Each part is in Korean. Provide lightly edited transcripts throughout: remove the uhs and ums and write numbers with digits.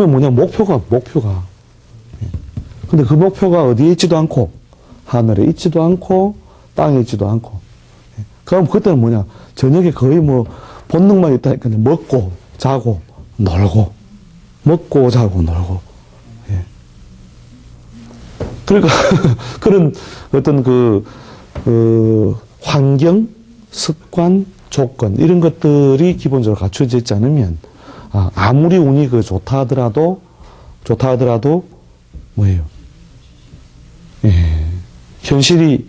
뭐냐, 목표가. 근데 그 목표가 어디에 있지도 않고, 하늘에 있지도 않고, 땅에 있지도 않고. 그럼 그때는 뭐냐, 저녁에 거의 뭐, 본능만 있다니까, 먹고, 자고, 놀고. 먹고, 자고, 놀고. 예. 그러니까, 그런 어떤 환경, 습관, 조건, 이런 것들이 기본적으로 갖춰져 있지 않으면, 아무리 운이 좋다 하더라도, 뭐예요? 예. 현실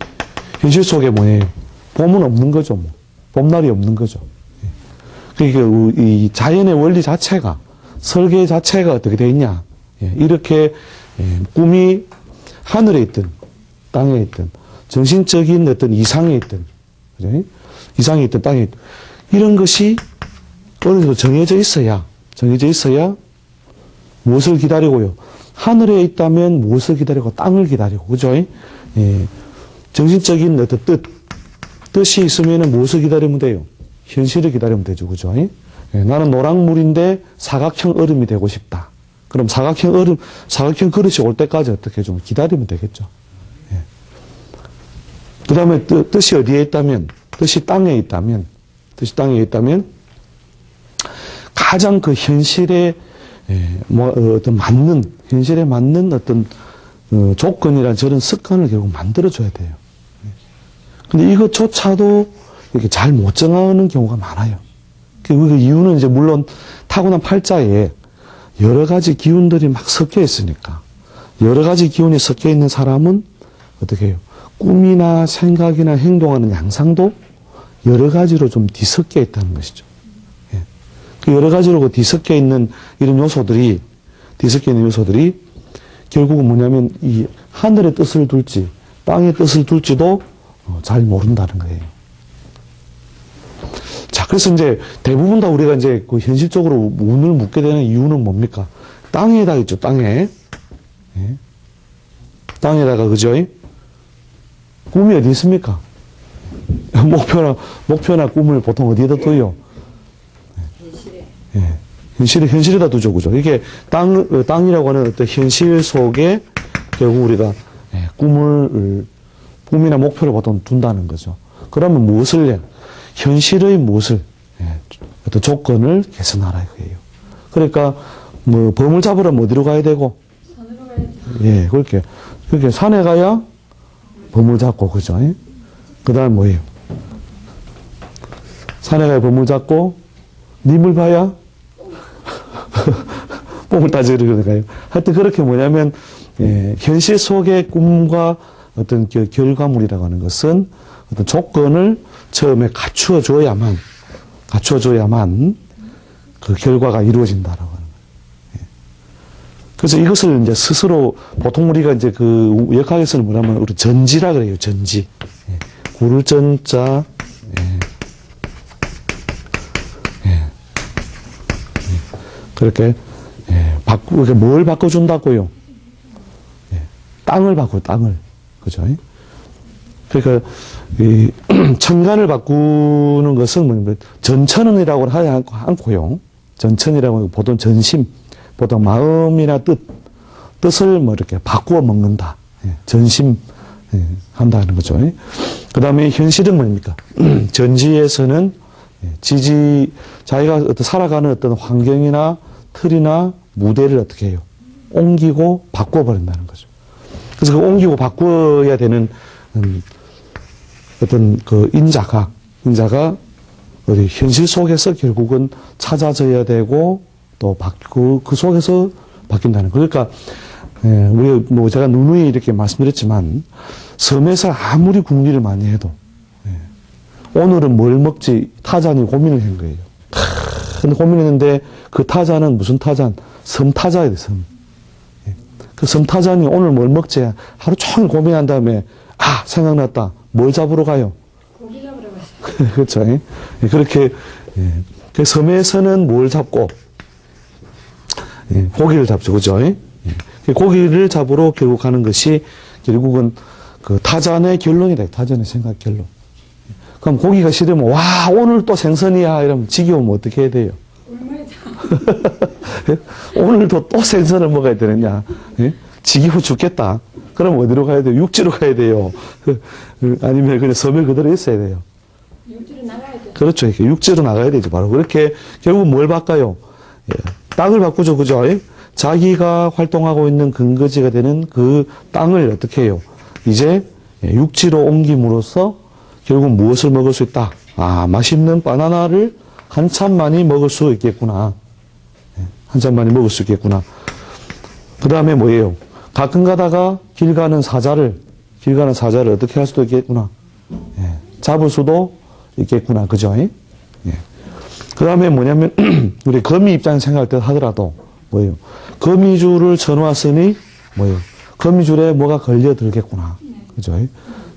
속에 뭐예요? 봄은 없는 거죠, 뭐. 봄날이 없는 거죠. 예. 그러니까 이 자연의 원리 자체가, 설계 자체가 어떻게 되어 있냐. 예. 이렇게, 꿈이 하늘에 있든, 땅에 있든, 정신적인 어떤 이상에 있든, 그죠? 이상에 있든, 땅에 있든, 이런 것이 어느 정도 정해져 있어야 무엇을 기다리고요. 하늘에 있다면 무엇을 기다리고 땅을 기다리고, 그죠? 예. 정신적인 어떤 뜻이 있으면 무엇을 기다리면 돼요? 현실을 기다리면 되죠, 그죠? 예. 나는 노랑물인데 사각형 얼음이 되고 싶다. 그럼 사각형 그릇이 올 때까지 어떻게 좀 기다리면 되겠죠. 예. 그 다음에 뜻이 어디에 있다면, 뜻이 땅에 있다면, 가장 그 현실에 현실에 맞는 어떤 조건이란 저런 습관을 결국 만들어줘야 돼요. 근데 이것조차도 이렇게 잘 못 정하는 경우가 많아요. 그 이유는 이제 물론 타고난 팔자에 여러 가지 기운들이 막 섞여 있으니까, 여러 가지 기운이 섞여 있는 사람은 어떻게 해요? 꿈이나 생각이나 행동하는 양상도 여러 가지로 좀 뒤섞여 있다는 것이죠. 그 여러 가지로 뒤섞여 있는 이런 요소들이 결국은 뭐냐면 이 하늘의 뜻을 둘지 땅의 뜻을 둘지도 잘 모른다는 거예요. 자, 그래서 이제 대부분 다 우리가 이제 그 현실적으로 운을 묻게 되는 이유는 뭡니까? 땅에다 있죠, 땅에. 예? 땅에다가, 그죠? 꿈이 어디 있습니까? 목표나 꿈을 보통 어디에다 둬요? 예. 현실에다 두죠, 그죠? 이게 땅이라고 하는 어떤 현실 속에 결국 우리가 꿈이나 목표를 보통 둔다는 거죠. 그러면 무엇을 해? 현실의 무엇을, 어떤 조건을 개선하라 이거예요. 그러니까, 뭐, 범을 잡으려면 어디로 가야 되고? 산으로 가야죠. 예, 그렇게 산에 가야 범을 잡고, 그죠? 그 다음 뭐예요? 산에 가야 범을 잡고, 님을 봐야 뽕을 따지러 가요. 하여튼 그렇게 뭐냐면, 현실 속의 꿈과 어떤 결과물이라고 하는 것은 어떤 조건을 처음에 갖추어줘야만 그 결과가 이루어진다라고 하는 거예요. 그래서 이것을 이제 스스로 보통 우리가 이제 그 역학에서는 뭐냐면 우리 전지라 그래요. 전지. 구를 전자. 그렇게 뭘 바꿔준다고요? 땅을 바꿔요. 땅을. 그죠? 그러니까 이 천간을 바꾸는 것은 뭐냐면 전천이라고 하지 않고요. 전천이라고 보통 전심, 보통 마음이나 뜻을 뭐 이렇게 바꾸어 먹는다. 전심 한다는 거죠. 그 다음에 현실은 뭡니까? 전지에서는 자기가 어떤 살아가는 어떤 환경이나 틀이나 무대를 어떻게 해요? 옮기고 바꿔버린다는 거죠. 그래서 그 옮기고 바꿔야 되는 어떤 그 인자가 우리 현실 속에서 결국은 찾아져야 되고 또 그 속에서 바뀐다는 거. 그러니까 우리 뭐 제가 누누이 이렇게 말씀드렸지만 섬에서 아무리 궁리를 많이 해도 오늘은 뭘 먹지 타잔이 고민을 한 거예요. 근데 고민했는데 그 타잔은 무슨 타잔? 섬타자야 돼, 섬. 그 섬타잔이 오늘 뭘 먹지? 하루 종일 고민한 다음에 생각났다. 뭘 잡으러 가요? 고기 잡으러 가시죠. 그렇죠. 그렇게 그 섬에서는 뭘 잡고 고기를 잡죠. 그죠? 고기를 잡으러 결국 가는 것이 결국은 그 타잔의 결론이다. 타잔의 생각 결론. 그럼 고기가 싫으면 오늘 또 생선이야 이러면 지겨우면 어떻게 해야 돼요? 굶어야죠. 오늘도 또 생선을 먹어야 되느냐? 예? 지기고 죽겠다. 그럼 어디로 가야 돼요? 육지로 가야 돼요. 아니면 그냥 섬에 그대로 있어야 돼요. 육지로 나가야 돼. 그렇죠. 이렇게 육지로 나가야 되죠. 바로 그렇게 결국 뭘 바꿔요? 예, 땅을 바꾸죠. 그죠? 예? 자기가 활동하고 있는 근거지가 되는 그 땅을 어떻게 해요? 이제 육지로 옮김으로써 결국 무엇을 먹을 수 있다? 아, 맛있는 바나나를 한참 많이 먹을 수 있겠구나. 예, 한참 많이 먹을 수 있겠구나. 그 다음에 뭐예요? 가끔 가다가 길 가는 사자를 어떻게 할 수도 있겠구나. 예, 잡을 수도 있겠구나. 그죠? 예? 그 다음에 뭐냐면, 우리 거미 입장에서 생각할 때 하더라도, 뭐예요? 거미줄을 쳐놓았으니, 뭐예요? 거미줄에 뭐가 걸려들겠구나. 그죠?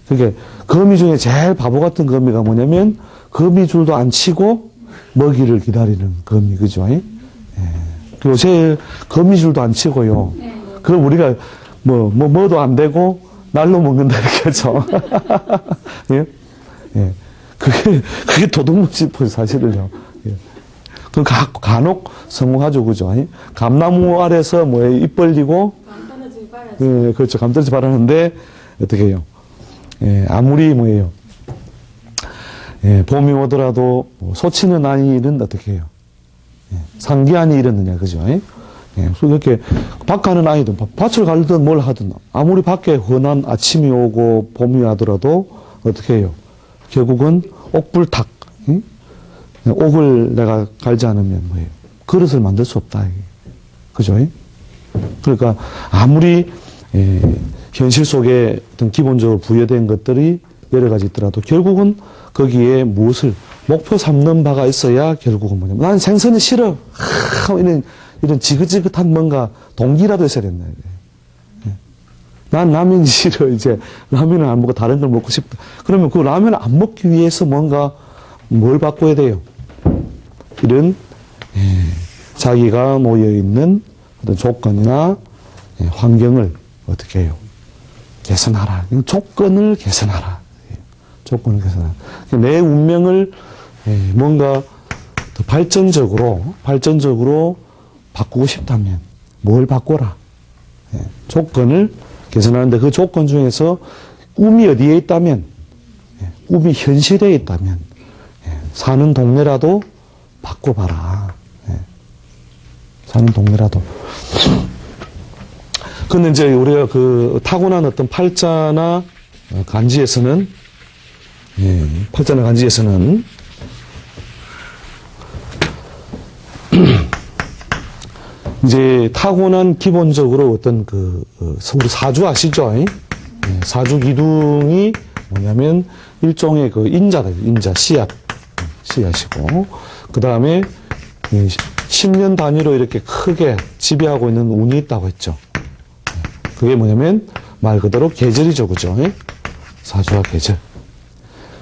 그게, 거미 중에 제일 바보 같은 거미가 뭐냐면, 거미줄도 안 치고, 먹이를 기다리는 거미. 그죠? 요새 거미줄도 안 치고요. 그럼 우리가, 뭐도 안 되고, 날로 먹는다, 이렇게 하죠. 예? 예. 그게 도둑놈집 사실은요. 예. 그 간혹 성공하죠, 그죠? 감나무 아래서 입 벌리고, 감 떨어지기 바라지. 예, 그렇죠. 감 떨어지 바라는데, 어떻게 해요? 예, 아무리 뭐예요? 예, 봄이 오더라도, 소치는 아이는 어떻게 해요? 예, 상기한이 이랬느냐, 그죠? 예, 그래서 이렇게, 밭 가는 아이든, 밭을 갈든 뭘 하든, 아무리 밖에 흔한 아침이 오고 봄이 하더라도, 어떻게 해요? 결국은 옥불탁, 응? 옥을 내가 갈지 않으면 뭐예요? 그릇을 만들 수 없다. 이게. 그죠? 그러니까 아무리 현실 속에 어떤 기본적으로 부여된 것들이 여러 가지 있더라도 결국은 거기에 무엇을 목표 삼는 바가 있어야 결국은 뭐냐면 난 생선이 싫어. 이런 지긋지긋한 뭔가 동기라도 있어야 된다. 난 라면이 싫어. 이제 라면을 안 먹고 다른 걸 먹고 싶다. 그러면 그 라면을 안 먹기 위해서 뭔가 뭘 바꿔야 돼요? 이런 자기가 놓여 있는 어떤 조건이나 환경을 어떻게 해요? 개선하라. 조건을 개선하라. 조건을 개선하라. 내 운명을 뭔가 더 발전적으로 바꾸고 싶다면 뭘 바꿔라? 조건을 개선하는데 그 조건 중에서 꿈이 어디에 있다면, 꿈이 현실에 있다면, 사는 동네라도 바꿔봐라. 사는 동네라도. 근데 이제 우리가 그 타고난 어떤 팔자나 간지에서는, 팔자나 간지에서는, 이제 타고난 기본적으로 어떤 우리 사주 아시죠? 사주 기둥이 뭐냐면 일종의 그 인자다. 인자, 씨앗이고. 그 다음에 10년 단위로 이렇게 크게 지배하고 있는 운이 있다고 했죠. 그게 뭐냐면 말 그대로 계절이죠. 그죠? 사주와 계절.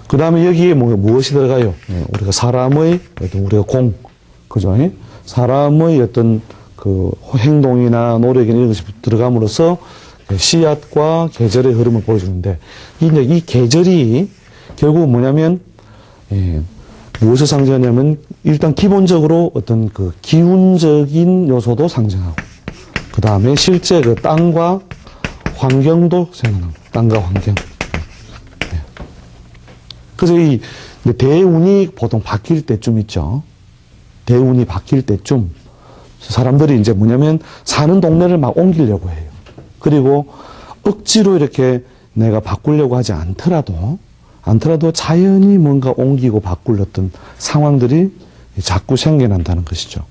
그 다음에 여기에 무엇이 들어가요? 우리가 사람의 어떤 우리가 그죠? 사람의 어떤 그 행동이나 노력이나 이런 것이 들어감으로써 씨앗과 계절의 흐름을 보여주는데 이 계절이 결국 뭐냐면 무엇을 상징하냐면 일단 기본적으로 어떤 그 기운적인 요소도 상징하고 그 다음에 실제 그 땅과 환경도 생각나고 땅과 환경. 그래서 이 대운이 보통 바뀔 때쯤 있죠. 대운이 바뀔 때쯤 사람들이 이제 뭐냐면 사는 동네를 막 옮기려고 해요. 그리고 억지로 이렇게 내가 바꾸려고 하지 않더라도 자연히 뭔가 옮기고 바꿀 어떤 상황들이 자꾸 생겨난다는 것이죠.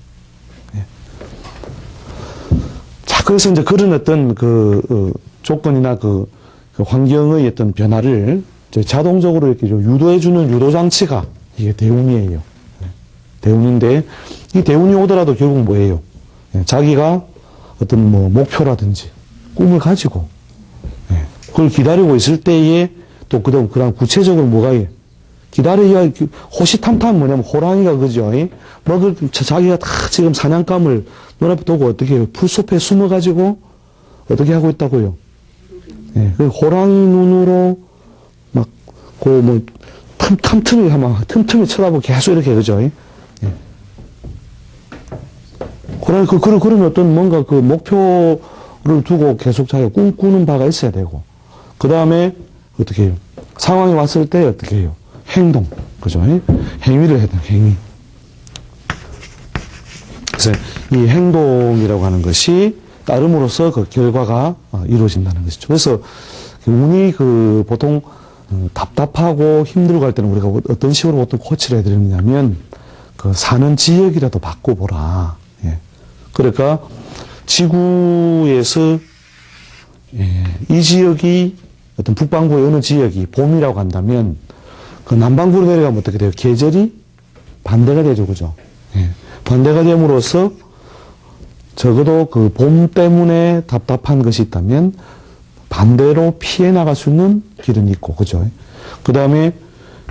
자, 그래서 이제 그런 어떤 조건이나 그 환경의 어떤 변화를 자동적으로 이렇게 유도해주는 유도장치가 이게 대운이에요. 대운인데 이 대운이 오더라도 결국 뭐예요? 자기가 어떤 목표라든지 꿈을 가지고 그걸 기다리고 있을 때에 또 그다음 구체적으로 뭐가 기다려야 호시탐탐 뭐냐면 호랑이가 그죠? 먹을 자기가 다 지금 사냥감을 눈앞에 두고 어떻게 해요? 풀숲에 숨어가지고 어떻게 하고 있다고요? 그 호랑이 눈으로 막 틈틈이 쳐다보고 계속 이렇게 그죠? 그런 어떤 뭔가 그 목표를 두고 계속 자기가 꿈꾸는 바가 있어야 되고, 그 다음에 어떻게 해요? 상황이 왔을 때 어떻게 해요? 행동. 그죠? 행위를 해야 돼요, 행위. 그래서 이 행동이라고 하는 것이 따름으로써 그 결과가 이루어진다는 것이죠. 그래서 운이 그 보통 답답하고 힘들고 할 때는 우리가 어떤 식으로 보통 코치를 해드리냐면 그 사는 지역이라도 바꿔보라. 예. 그러니까 지구에서 이 지역이 어떤 북반구의 어느 지역이 봄이라고 한다면 그 남반구로 내려가면 어떻게 돼요? 계절이 반대가 되죠. 그죠? 예. 반대가 됨으로써 적어도 그 봄 때문에 답답한 것이 있다면 반대로 피해 나갈 수 있는 길은 있고, 그죠? 그 다음에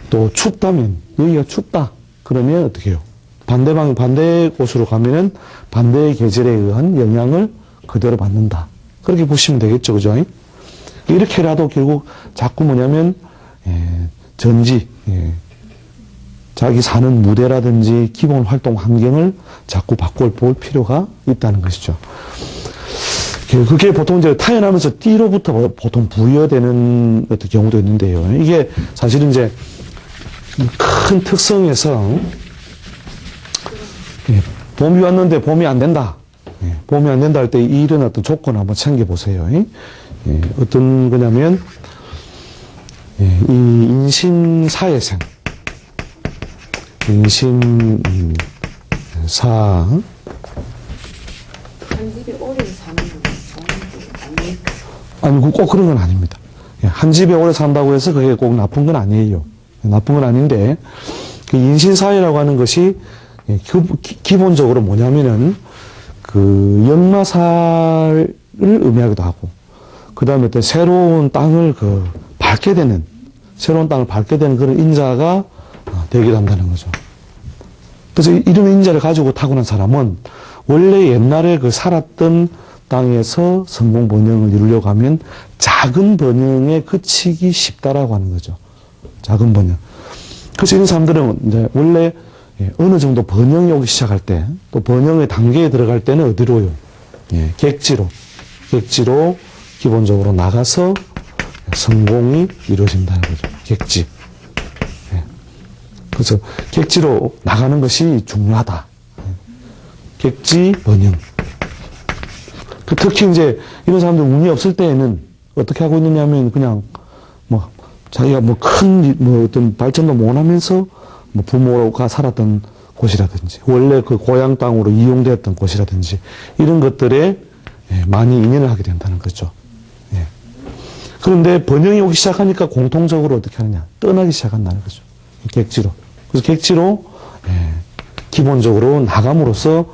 또 춥다면, 여기가 춥다. 그러면 어떻게 해요? 반대 곳으로 가면은 반대의 계절에 의한 영향을 그대로 받는다. 그렇게 보시면 되겠죠. 그죠? 이렇게라도 결국 자꾸 뭐냐면, 전지, 자기 사는 무대라든지 기본 활동 환경을 자꾸 바꿔볼 필요가 있다는 것이죠. 그게 보통 이제 타연하면서 띠로부터 보통 부여되는 어떤 경우도 있는데요. 이게 사실은 이제 큰 특성에서 봄이 왔는데 봄이 안 된다. 봄이 안 된다 할 때 이런 어떤 조건을 한번 챙겨보세요. 어떤 거냐면 이 인신사회생. 인신사 한 집에 오래 사는 건 아닐까? 아니, 꼭 그런 건 아닙니다. 한 집에 오래 산다고 해서 그게 꼭 나쁜 건 아니에요. 나쁜 건 아닌데, 그 인신사회라고 하는 것이 기본적으로 뭐냐면은, 그 연마살을 의미하기도 하고, 그 다음에 또 새로운 땅을 밟게 되는 그런 인자가 되기도 한다는 거죠. 그래서 이런 인자를 가지고 타고난 사람은 원래 옛날에 그 살았던 땅에서 성공 번영을 이루려고 하면 작은 번영에 그치기 쉽다라고 하는 거죠. 작은 번영. 그래서 이런 사람들은 이제 원래 어느 정도 번영이 오기 시작할 때, 또 번영의 단계에 들어갈 때는 어디로요? 객지로 기본적으로 나가서 성공이 이루어진다는 거죠. 객지. 그래서 객지로 나가는 것이 중요하다. 객지 번영. 특히 이제 이런 사람들 운이 없을 때에는 어떻게 하고 있느냐면 그냥 자기가 큰 어떤 발전도 못 하면서 부모가 살았던 곳이라든지 원래 그 고향 땅으로 이용되었던 곳이라든지 이런 것들에 많이 인연을 하게 된다는 거죠. 그런데 번영이 오기 시작하니까 공통적으로 어떻게 하느냐? 떠나기 시작한다는 거죠. 객지로. 그래서 객지로 기본적으로 나감으로써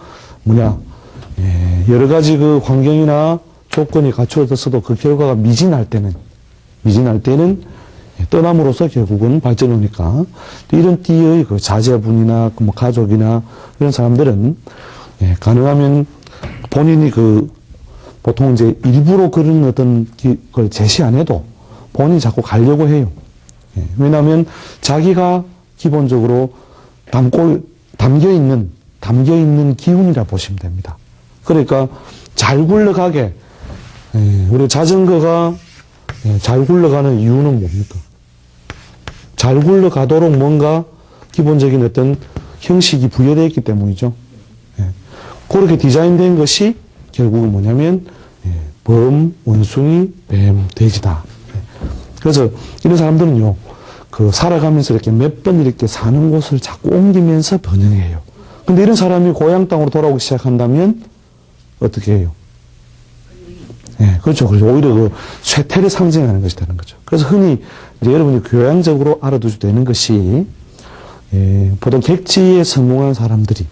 여러 가지 그 환경이나 조건이 갖추어졌어도 그 결과가 미진할 때는 떠남으로써 결국은 발전이 오니까 이런 띠의 그 자제분이나 가족이나 이런 사람들은 가능하면 본인이 보통 이제 일부러 그런 어떤 걸 제시 안 해도 본인이 자꾸 가려고 해요. 왜냐하면 자기가 기본적으로 담겨 있는 기운이라 보시면 됩니다. 그러니까 잘 굴러가게 우리 자전거가 잘 굴러가는 이유는 뭡니까? 잘 굴러가도록 뭔가 기본적인 어떤 형식이 부여되어 있기 때문이죠. 그렇게 디자인된 것이 결국은 뭐냐면 범, 원숭이, 뱀, 돼지다. 그래서 이런 사람들은요, 살아가면서 이렇게 몇 번 이렇게 사는 곳을 자꾸 옮기면서 번영해요. 근데 이런 사람이 고향 땅으로 돌아오기 시작한다면 어떻게 해요? 그렇죠. 오히려 쇠퇴를 상징하는 것이 되는 거죠. 그래서 흔히 이제 여러분이 교양적으로 알아두셔도 되는 것이 보통 객지에 성공한 사람들이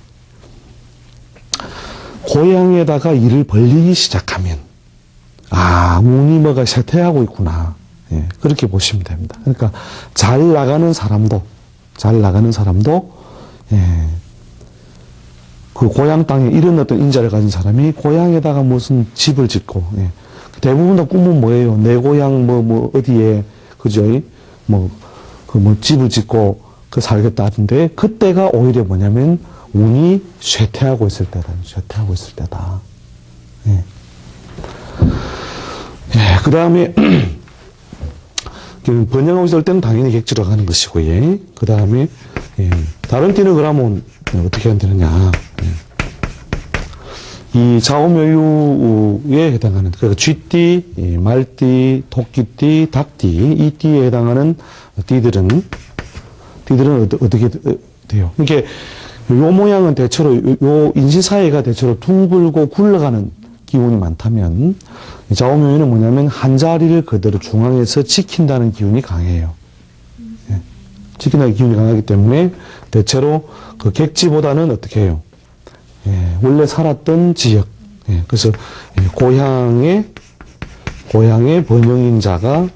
고향에다가 일을 벌리기 시작하면 운이 뭐가 쇠퇴하고 있구나. 그렇게 보시면 됩니다. 그러니까 잘 나가는 사람도 그 고향 땅에 이런 어떤 인자를 가진 사람이 고향에다가 무슨 집을 짓고 대부분 다 꿈은 뭐예요? 내 고향 어디에 그죠? 집을 짓고 살겠다 하던데 그때가 오히려 뭐냐면 운이 쇠퇴하고 있을 때다. 쇠퇴하고 있을 때다. 예. 예, 그 다음에, 번영하고 있을 때는 당연히 객지로 가는 것이고, 예. 그 다음에, 예. 다른 띠는 그러면 어떻게 해야 되느냐. 예. 이 좌우묘유에 해당하는, 그러니까 쥐띠, 예, 말띠, 토끼띠, 닭띠, 이 띠에 해당하는 띠들은 어떻게 돼요? 이게, 요 모양은 대체로, 요 인지사회가 대체로 둥글고 굴러가는 기운이 많다면, 좌우묘유는 뭐냐면, 한 자리를 그대로 중앙에서 지킨다는 기운이 강해요. 예. 지킨다는 기운이 강하기 때문에, 대체로 그 객지보다는 어떻게 해요? 예, 원래 살았던 지역. 예, 그래서, 예, 고향의 번영인자가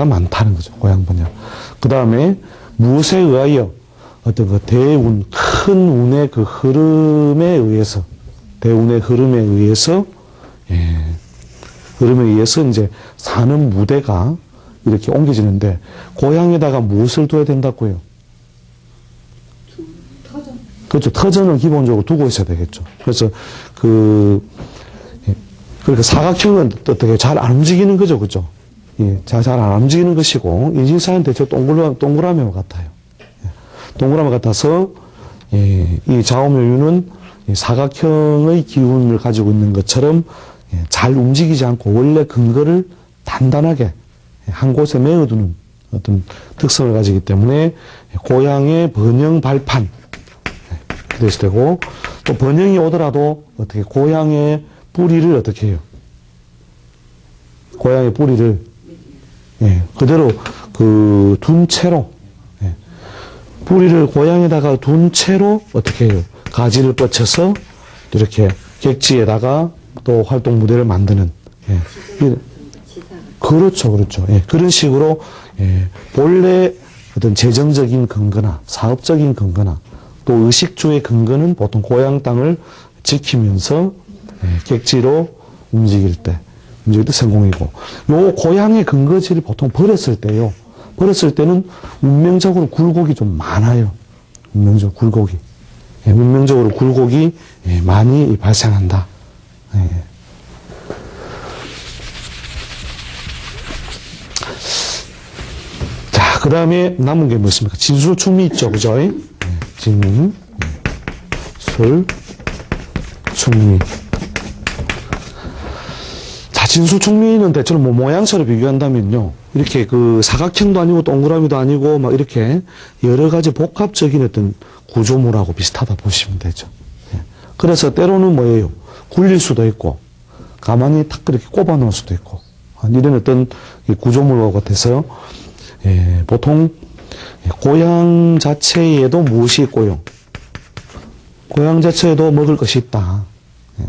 많다는 거죠. 고향 번영. 그 다음에, 무엇에 의하여, 어떤 그 대운, 큰 운의 그 흐름에 의해서, 대운의 흐름에 의해서, 예, 흐름에 의해서 이제 사는 무대가 이렇게 옮겨지는데, 고향에다가 무엇을 둬야 된다고요? 그렇죠. 터전을 기본적으로 두고 있어야 되겠죠. 그래서 그러니까 사각형은 어떻게 잘 안 움직이는 거죠. 그죠? 예, 잘 안 움직이는 것이고, 인신사는 대체 동그라미와 같아요. 예, 동그라미 같아서, 예, 이 좌우묘유는 사각형의 기운을 가지고 있는 것처럼, 예, 잘 움직이지 않고 원래 근거를 단단하게 한 곳에 메어두는 어떤 특성을 가지기 때문에 고향의 번영 발판, 됐을 테고, 또 번영이 오더라도 어떻게 고향의 뿌리를 어떻게 해요? 고향의 뿌리를, 예, 그대로 둔 채로, 예, 뿌리를 고향에다가 둔 채로 어떻게 해요? 가지를 뻗쳐서 이렇게 객지에다가 또 활동 무대를 만드는, 예. 그렇죠. 예, 그런 식으로, 예, 본래 어떤 재정적인 근거나 사업적인 근거나 또 의식주의 근거는 보통 고향 땅을 지키면서, 예, 객지로 움직일 때 성공이고, 요 고향의 근거지를 보통 버렸을 때는 운명적으로 굴곡이 좀 많아요. 운명적으로 굴곡이. 예, 운명적으로 굴곡이, 예, 많이 발생한다. 예. 자, 그 다음에 남은 게 뭐습니까? 진술충미 있죠. 그죠? 예, 진술, 충미. 자, 진술충미는 대체로 뭐 모양새로 비교한다면요. 이렇게 사각형도 아니고 동그라미도 아니고 막 이렇게 여러 가지 복합적인 어떤 구조물하고 비슷하다 보시면 되죠. 예. 그래서 때로는 뭐예요? 굴릴 수도 있고, 가만히 탁 그렇게 꼽아 놓을 수도 있고, 이런 어떤 구조물과 같아서, 예, 보통 고향 자체에도 무엇이 있고요. 고향 자체에도 먹을 것이 있다. 예,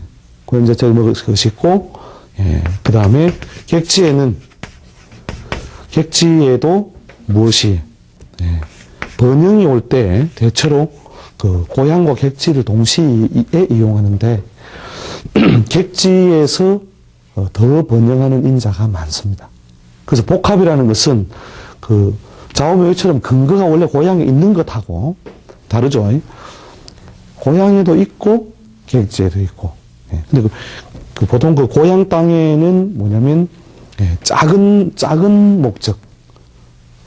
고향 자체에 먹을 것이 있고, 예, 그 다음에 객지에도 무엇이, 예, 번영이 올 때 대체로 고향과 객지를 동시에 이용하는데, 객지에서 더 번영하는 인자가 많습니다. 그래서 복합이라는 것은 좌우묘유처럼 근거가 원래 고향에 있는 것하고 다르죠. 고향에도 있고 객지에도 있고. 예. 근데 보통 고향 땅에는 뭐냐면, 예, 작은 목적,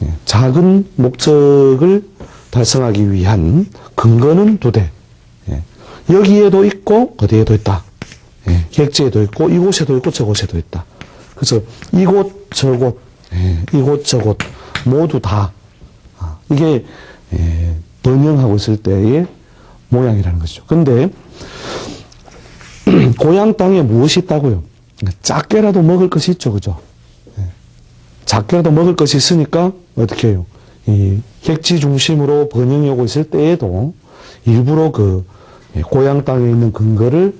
예, 작은 목적을 달성하기 위한 근거는 두 대. 예. 여기에도 있고 어디에도 있다. 예. 객지에도 있고 이곳에도 있고 저곳에도 있다. 그래서 이곳 저곳, 예, 이곳 저곳 모두 다, 이게, 예, 번영하고 있을 때의 모양이라는 것이죠. 근데 고향 땅에 무엇이 있다고요? 작게라도 먹을 것이 있죠. 그죠? 예. 작게라도 먹을 것이 있으니까 어떻게 해요? 이 객지 중심으로 번영이 오고 있을 때에도 일부러 예, 고향 땅에 있는 근거를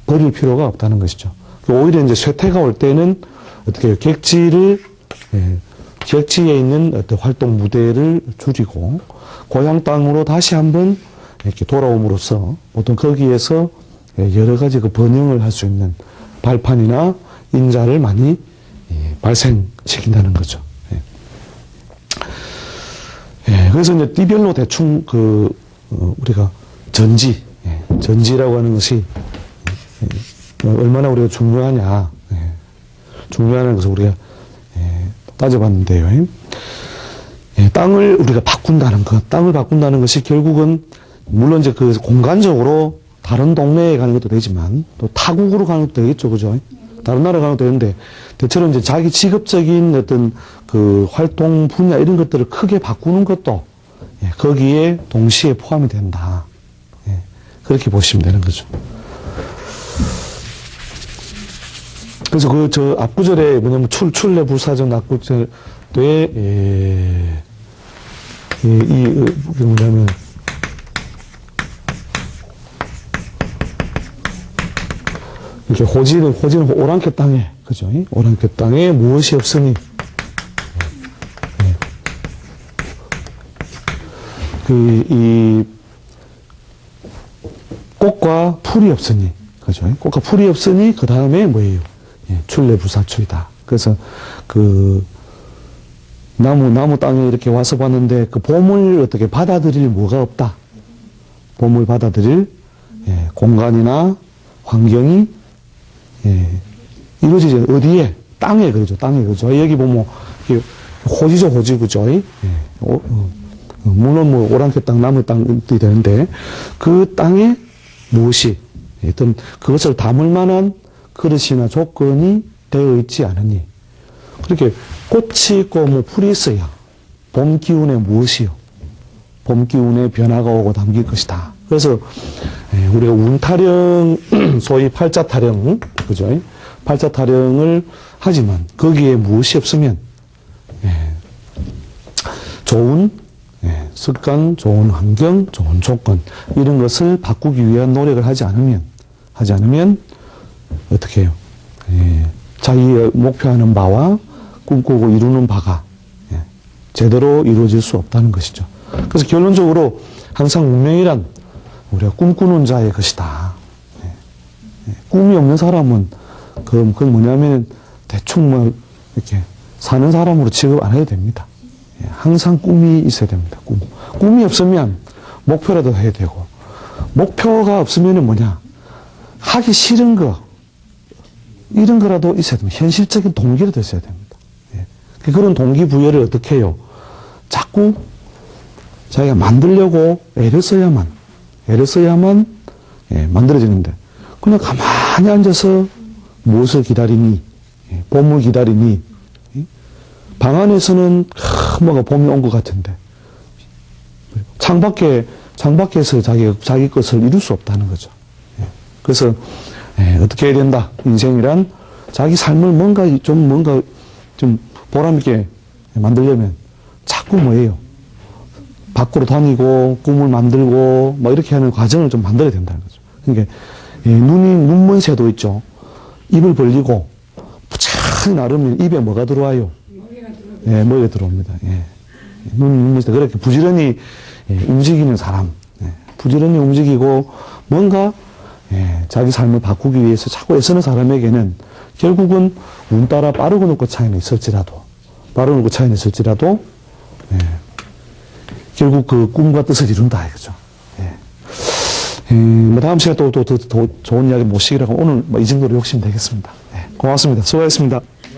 버릴 필요가 없다는 것이죠. 오히려 이제 쇠퇴가 올 때는 어떻게 해요? 예, 객지에 있는 어떤 활동 무대를 줄이고 고향 땅으로 다시 한번 이렇게 돌아옴으로써 보통 거기에서 여러 가지 번영을 할 수 있는 발판이나 인자를 많이, 예, 발생시킨다는 거죠. 예. 예, 그래서 이제 띠별로 대충 우리가 전지라고 하는 것이 얼마나 우리가 중요하냐, 중요한 것을 우리가 따져봤는데요. 땅을 우리가 바꾼다는 것, 땅을 바꾼다는 것이 결국은 물론 이제 그 공간적으로 다른 동네에 가는 것도 되지만 또 타국으로 가는 것도 되겠죠, 그죠? 다른 나라 가는 것도 되는데 대체로 이제 자기 직업적인 어떤 그 활동 분야 이런 것들을 크게 바꾸는 것도 거기에 동시에 포함이 된다. 그렇게 보시면 되는 거죠. 그래서 그 저 앞구절에 뭐냐면 출래 불사정 낙구절에 뭐냐면 이렇게 호지는 오랑캐 땅에, 그죠? 오랑캐 땅에 무엇이 없으니, 이 꽃과 풀이 없으니, 그죠? 꽃과 풀이 없으니, 그 다음에 뭐예요? 출래부사초이다. 그래서 나무 땅에 이렇게 와서 봤는데 그 봄을 어떻게 받아들일 뭐가 없다. 봄을 받아들일 공간이나 환경이 이루어지죠. 어디에? 땅에, 그러죠. 땅에, 그죠. 여기 보면, 호지죠, 호지, 그죠. 물론 뭐, 오랑캐 땅, 나무 땅이 되는데, 그 땅에 무엇이, 어떤, 그것을 담을 만한 그릇이나 조건이 되어 있지 않으니, 그렇게 꽃이 있고, 뭐, 풀이 있어야, 봄 기운에 무엇이요? 봄 기운에 변화가 오고 담길 것이다. 그래서, 우리가 운타령, 소위 팔자타령, 그죠? 팔자타령을 하지만 거기에 무엇이 없으면 좋은 습관, 좋은 환경, 좋은 조건 이런 것을 바꾸기 위한 노력을 하지 않으면 어떻게 해요? 자기의 목표하는 바와 꿈꾸고 이루는 바가 제대로 이루어질 수 없다는 것이죠. 그래서 결론적으로 항상 운명이란 우리가 꿈꾸는 자의 것이다. 꿈이 없는 사람은 그건 뭐냐면 대충 뭐 이렇게 사는 사람으로 취급 안 해도 됩니다. 항상 꿈이 있어야 됩니다. 꿈이 없으면 목표라도 해야 되고 목표가 없으면 뭐냐 하기 싫은 거 이런 거라도 있어야 됩니다. 현실적인 동기라도 있어야 됩니다. 그런 동기부여를 어떻게 해요? 자꾸 자기가 만들려고 애를 써야만 만들어지는데 그냥 가만히 앉아서 무엇을 기다리니? 봄을 기다리니? 방 안에서는 뭐가 봄이 온 것 같은데 창밖에서 자기 것을 이룰 수 없다는 거죠. 그래서 어떻게 해야 된다? 인생이란 자기 삶을 뭔가 좀 보람 있게 만들려면 자꾸 뭐예요? 밖으로 다니고 꿈을 만들고 뭐 이렇게 하는 과정을 좀 만들어야 된다는 거죠. 그러니까 눈먼 새도 있죠. 입을 벌리고 부찬히 나르면 입에 뭐가 들어와요? 머리가 들어옵니다. 눈먼 새 그렇게 부지런히 움직이는 사람, 부지런히 움직이고 뭔가 자기 삶을 바꾸기 위해서 자꾸 애쓰는 사람에게는 결국은 운 따라 빠르고 늦고 차이는 있을지라도 결국 그 꿈과 뜻을 이룬다 이거죠. 뭐 다음 시간에 또 더 좋은 이야기 모시기로 하고 오늘 뭐 이 정도로 욕심 되겠습니다. 고맙습니다. 수고하셨습니다.